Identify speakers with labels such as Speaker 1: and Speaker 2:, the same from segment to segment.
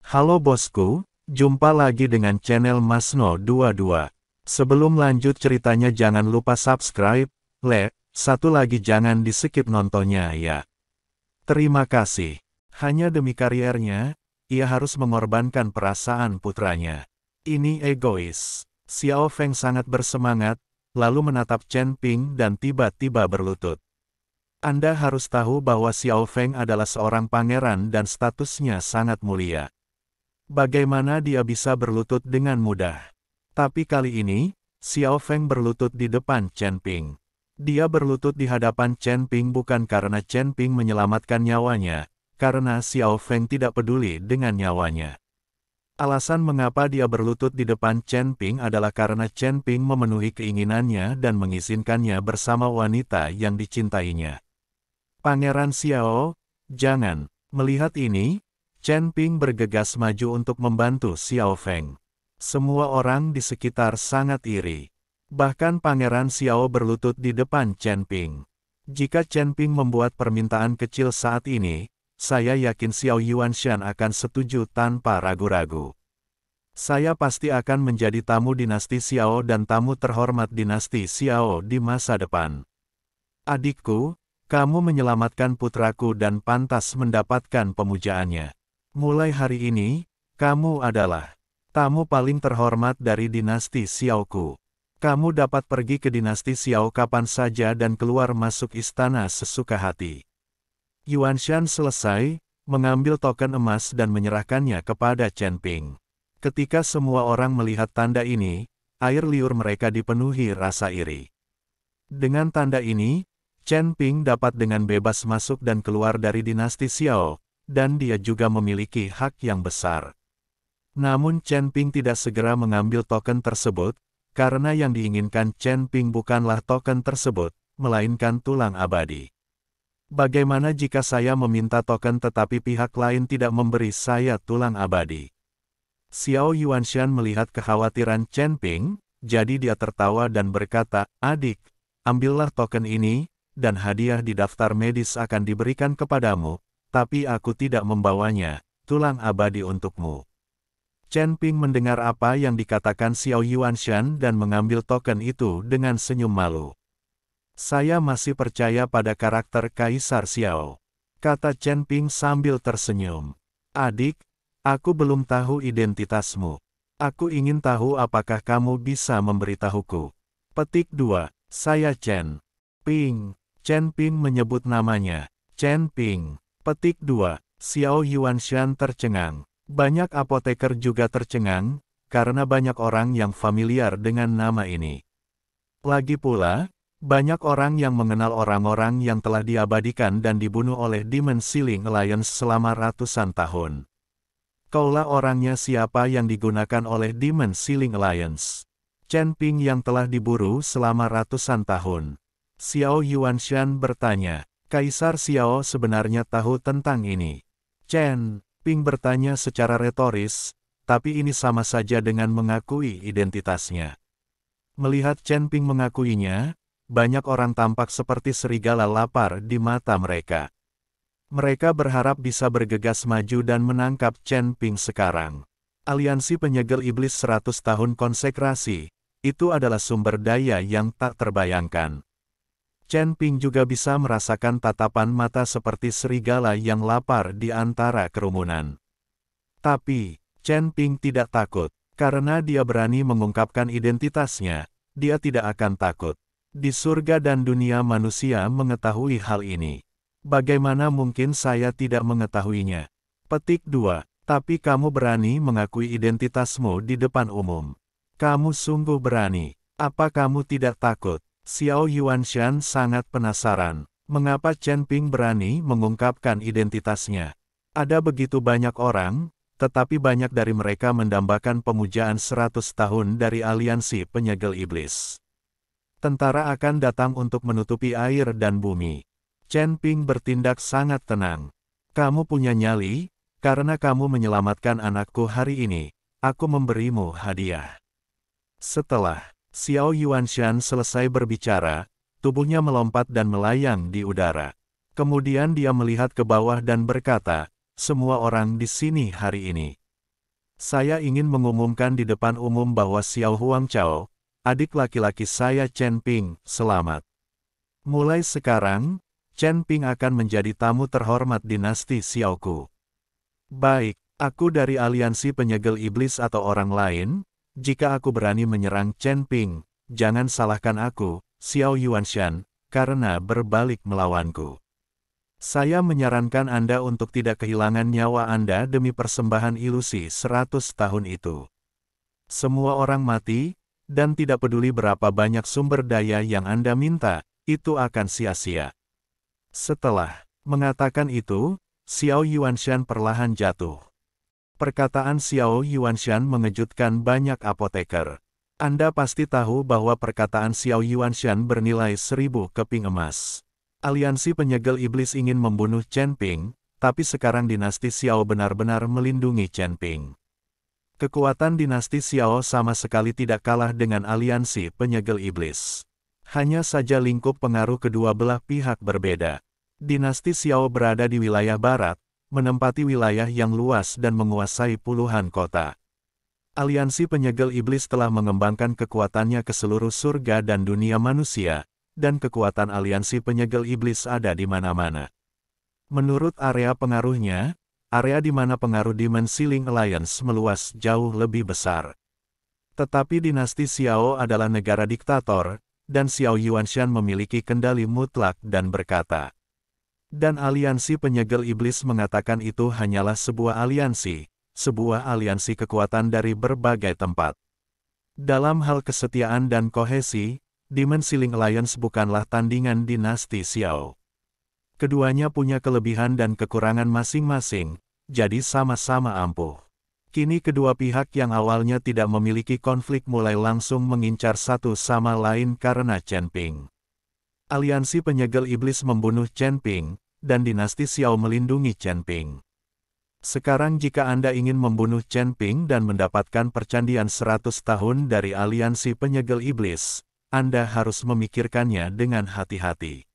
Speaker 1: Halo bosku, jumpa lagi dengan channel Masno22. Sebelum lanjut ceritanya jangan lupa subscribe, like, satu lagi jangan di-skip nontonnya ya. Terima kasih. Hanya demi kariernya, ia harus mengorbankan perasaan putranya. Ini egois. Xiao Feng sangat bersemangat, lalu menatap Chen Ping dan tiba-tiba berlutut. Anda harus tahu bahwa Xiao Feng adalah seorang pangeran dan statusnya sangat mulia. Bagaimana dia bisa berlutut dengan mudah? Tapi kali ini, Xiao Feng berlutut di depan Chen Ping. Dia berlutut di hadapan Chen Ping bukan karena Chen Ping menyelamatkan nyawanya, karena Xiao Feng tidak peduli dengan nyawanya. Alasan mengapa dia berlutut di depan Chen Ping adalah karena Chen Ping memenuhi keinginannya dan mengizinkannya bersama wanita yang dicintainya. Pangeran Xiao, jangan. Melihat ini, Chen Ping bergegas maju untuk membantu Xiao Feng. Semua orang di sekitar sangat iri. Bahkan Pangeran Xiao berlutut di depan Chen Ping. Jika Chen Ping membuat permintaan kecil saat ini, saya yakin Xiao Yuanshan akan setuju tanpa ragu-ragu. Saya pasti akan menjadi tamu dinasti Xiao dan tamu terhormat dinasti Xiao di masa depan. Adikku, kamu menyelamatkan putraku dan pantas mendapatkan pemujaannya. Mulai hari ini, kamu adalah tamu paling terhormat dari dinasti Xiaoku. Kamu dapat pergi ke dinasti Xiao kapan saja dan keluar masuk istana sesuka hati. Yuanshan selesai, mengambil token emas dan menyerahkannya kepada Chen Ping. Ketika semua orang melihat tanda ini, air liur mereka dipenuhi rasa iri. Dengan tanda ini, Chen Ping dapat dengan bebas masuk dan keluar dari dinasti Xiao, dan dia juga memiliki hak yang besar. Namun Chen Ping tidak segera mengambil token tersebut, karena yang diinginkan Chen Ping bukanlah token tersebut, melainkan tulang abadi. Bagaimana jika saya meminta token tetapi pihak lain tidak memberi saya tulang abadi? Xiao Yuanshan melihat kekhawatiran Chen Ping, jadi dia tertawa dan berkata, "Adik, ambillah token ini, dan hadiah di daftar medis akan diberikan kepadamu. Tapi aku tidak membawanya, tulang abadi untukmu." Chen Ping mendengar apa yang dikatakan Xiao Yuanshan dan mengambil token itu dengan senyum malu. "Saya masih percaya pada karakter Kaisar Xiao," kata Chen Ping sambil tersenyum. "Adik, aku belum tahu identitasmu. Aku ingin tahu apakah kamu bisa memberitahuku." Petik 2. Saya Chen Ping. Chen Ping menyebut namanya. Chen Ping. Petik 2. Xiao Yuanshan tercengang. Banyak apoteker juga tercengang, karena banyak orang yang familiar dengan nama ini. Lagi pula, banyak orang yang mengenal orang-orang yang telah diabadikan dan dibunuh oleh Demon Sealing Alliance selama ratusan tahun. Kaulah orangnya siapa yang digunakan oleh Demon Sealing Alliance? Chen Ping yang telah diburu selama ratusan tahun. Xiao Yuanshan bertanya. Kaisar Xiao sebenarnya tahu tentang ini. Chen Ping bertanya secara retoris, tapi ini sama saja dengan mengakui identitasnya. Melihat Chen Ping mengakuinya, banyak orang tampak seperti serigala lapar di mata mereka. Mereka berharap bisa bergegas maju dan menangkap Chen Ping sekarang. Aliansi Penyegel Iblis 100 tahun konsekrasi, itu adalah sumber daya yang tak terbayangkan. Chen Ping juga bisa merasakan tatapan mata seperti serigala yang lapar di antara kerumunan. Tapi, Chen Ping tidak takut, karena dia berani mengungkapkan identitasnya, dia tidak akan takut. Di surga dan dunia manusia mengetahui hal ini. Bagaimana mungkin saya tidak mengetahuinya? Petik 2. Tapi kamu berani mengakui identitasmu di depan umum. Kamu sungguh berani. Apa kamu tidak takut? Xiao Yuanshan sangat penasaran, mengapa Chen Ping berani mengungkapkan identitasnya. Ada begitu banyak orang, tetapi banyak dari mereka mendambakan pemujaan 100 tahun dari aliansi penyegel iblis. Tentara akan datang untuk menutupi air dan bumi. Chen Ping bertindak sangat tenang. "Kamu punya nyali, karena kamu menyelamatkan anakku hari ini, aku memberimu hadiah." Setelah Xiao Yuanshan selesai berbicara, tubuhnya melompat dan melayang di udara. Kemudian dia melihat ke bawah dan berkata, "Semua orang di sini hari ini. Saya ingin mengumumkan di depan umum bahwa Xiao Huangchao, adik laki-laki saya Chen Ping, selamat. Mulai sekarang, Chen Ping akan menjadi tamu terhormat dinasti Xiaoku. Baik, aku dari aliansi penyegel iblis atau orang lain, jika aku berani menyerang Chen Ping, jangan salahkan aku, Xiao Yuanshan, karena berbalik melawanku. Saya menyarankan Anda untuk tidak kehilangan nyawa Anda demi persembahan ilusi 100 tahun itu. Semua orang mati, dan tidak peduli berapa banyak sumber daya yang Anda minta, itu akan sia-sia. Setelah mengatakan itu, Xiao Yuanshan perlahan jatuh. Perkataan Xiao Yuanshan mengejutkan banyak apoteker. Anda pasti tahu bahwa perkataan Xiao Yuanshan bernilai 1000 keping emas. Aliansi penyegel iblis ingin membunuh Chen Ping, tapi sekarang dinasti Xiao benar-benar melindungi Chen Ping. Kekuatan dinasti Xiao sama sekali tidak kalah dengan aliansi penyegel iblis. Hanya saja lingkup pengaruh kedua belah pihak berbeda. Dinasti Xiao berada di wilayah barat, menempati wilayah yang luas dan menguasai puluhan kota. Aliansi penyegel iblis telah mengembangkan kekuatannya ke seluruh surga dan dunia manusia, dan kekuatan aliansi penyegel iblis ada di mana-mana. Menurut area pengaruhnya, area di mana pengaruh Demon Sealing Alliance meluas jauh lebih besar. Tetapi dinasti Xiao adalah negara diktator, dan Xiao Yuanshan memiliki kendali mutlak dan berkata. Dan aliansi penyegel iblis mengatakan itu hanyalah sebuah aliansi kekuatan dari berbagai tempat. Dalam hal kesetiaan dan kohesi, Demon Sealing Alliance bukanlah tandingan dinasti Xiao. Keduanya punya kelebihan dan kekurangan masing-masing, jadi sama-sama ampuh. Kini kedua pihak yang awalnya tidak memiliki konflik mulai langsung mengincar satu sama lain karena Chen Ping. Aliansi penyegel iblis membunuh Chen Ping, dan dinasti Xiao melindungi Chen Ping. Sekarang jika Anda ingin membunuh Chen Ping dan mendapatkan percandian 100 tahun dari aliansi penyegel iblis, Anda harus memikirkannya dengan hati-hati.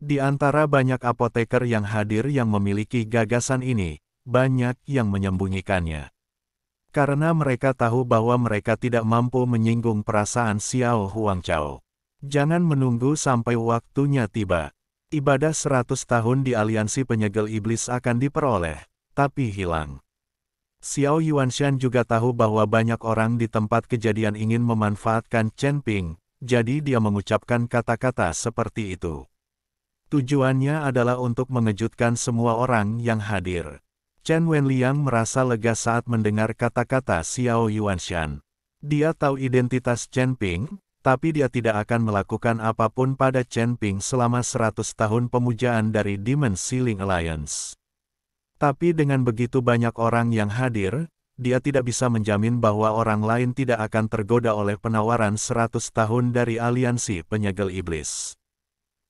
Speaker 1: Di antara banyak apoteker yang hadir yang memiliki gagasan ini, banyak yang menyembunyikannya. Karena mereka tahu bahwa mereka tidak mampu menyinggung perasaan Xiao Huangchao. Jangan menunggu sampai waktunya tiba. Ibadah 100 tahun di aliansi penyegel iblis akan diperoleh, tapi hilang. Xiao Yuanshan juga tahu bahwa banyak orang di tempat kejadian ingin memanfaatkan Chen Ping, jadi dia mengucapkan kata-kata seperti itu. Tujuannya adalah untuk mengejutkan semua orang yang hadir. Chen Wenliang merasa lega saat mendengar kata-kata Xiao Yuanshan. Dia tahu identitas Chen Ping, tapi dia tidak akan melakukan apapun pada Chen Ping selama 100 tahun pemujaan dari Demon Sealing Alliance. Tapi dengan begitu banyak orang yang hadir, dia tidak bisa menjamin bahwa orang lain tidak akan tergoda oleh penawaran 100 tahun dari aliansi penyegel iblis.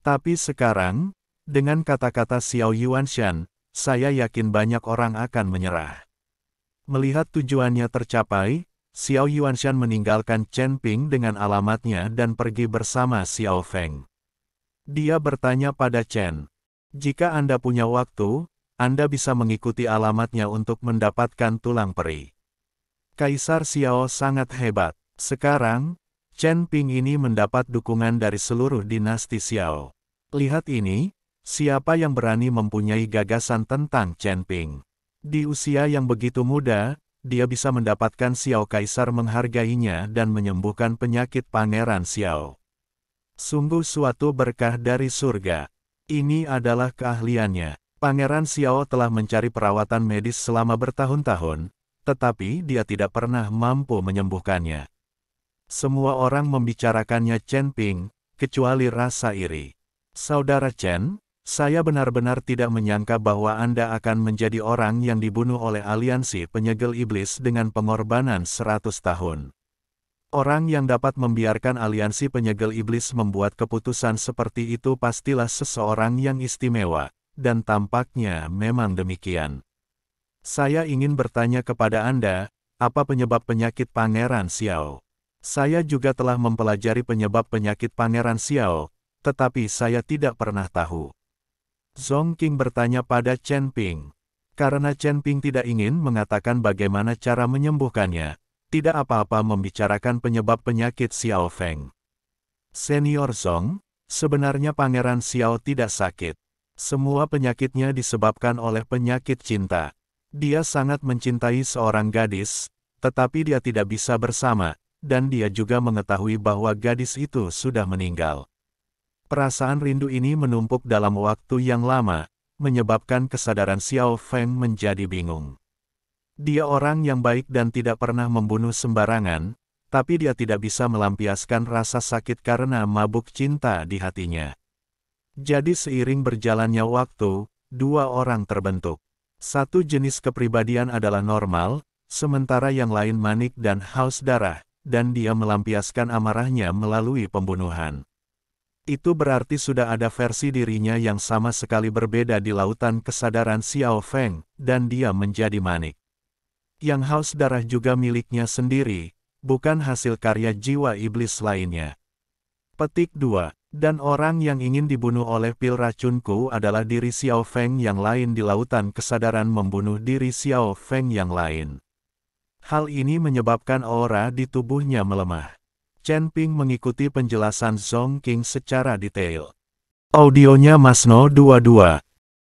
Speaker 1: Tapi sekarang, dengan kata-kata Xiao Yuanshan, saya yakin banyak orang akan menyerah. Melihat tujuannya tercapai, Xiao Yuanshan meninggalkan Chen Ping dengan alamatnya dan pergi bersama Xiao Feng. Dia bertanya pada Chen, "Jika Anda punya waktu, Anda bisa mengikuti alamatnya untuk mendapatkan tulang peri." Kaisar Xiao sangat hebat. Sekarang, Chen Ping ini mendapat dukungan dari seluruh dinasti Xiao. Lihat ini, siapa yang berani mempunyai gagasan tentang Chen Ping. Di usia yang begitu muda, dia bisa mendapatkan Xiao Kaisar menghargainya dan menyembuhkan penyakit Pangeran Xiao. Sungguh suatu berkah dari surga. Ini adalah keahliannya. Pangeran Xiao telah mencari perawatan medis selama bertahun-tahun, tetapi dia tidak pernah mampu menyembuhkannya. Semua orang membicarakannya Chen Ping, kecuali rasa iri. Saudara Chen, saya benar-benar tidak menyangka bahwa Anda akan menjadi orang yang dibunuh oleh aliansi penyegel iblis dengan pengorbanan 100 tahun. Orang yang dapat membiarkan aliansi penyegel iblis membuat keputusan seperti itu pastilah seseorang yang istimewa. Dan tampaknya memang demikian. Saya ingin bertanya kepada Anda, apa penyebab penyakit Pangeran Xiao? Saya juga telah mempelajari penyebab penyakit Pangeran Xiao, tetapi saya tidak pernah tahu. Zhong Qing bertanya pada Chen Ping. Karena Chen Ping tidak ingin mengatakan bagaimana cara menyembuhkannya, tidak apa-apa membicarakan penyebab penyakit Xiao Feng. Senior Zong, sebenarnya Pangeran Xiao tidak sakit. Semua penyakitnya disebabkan oleh penyakit cinta. Dia sangat mencintai seorang gadis, tetapi dia tidak bisa bersama, dan dia juga mengetahui bahwa gadis itu sudah meninggal. Perasaan rindu ini menumpuk dalam waktu yang lama, menyebabkan kesadaran Xiao Feng menjadi bingung. Dia orang yang baik dan tidak pernah membunuh sembarangan, tapi dia tidak bisa melampiaskan rasa sakit karena mabuk cinta di hatinya. Jadi seiring berjalannya waktu, dua orang terbentuk. Satu jenis kepribadian adalah normal, sementara yang lain manik dan haus darah, dan dia melampiaskan amarahnya melalui pembunuhan. Itu berarti sudah ada versi dirinya yang sama sekali berbeda di lautan kesadaran Xiao Feng, dan dia menjadi manik. Yang haus darah juga miliknya sendiri, bukan hasil karya jiwa iblis lainnya. Petik 2. Dan orang yang ingin dibunuh oleh pil racunku adalah diri Xiao Feng yang lain di lautan kesadaran membunuh diri Xiao Feng yang lain. Hal ini menyebabkan aura di tubuhnya melemah. Chen Ping mengikuti penjelasan Zong Qing secara detail. Audionya Masno 22.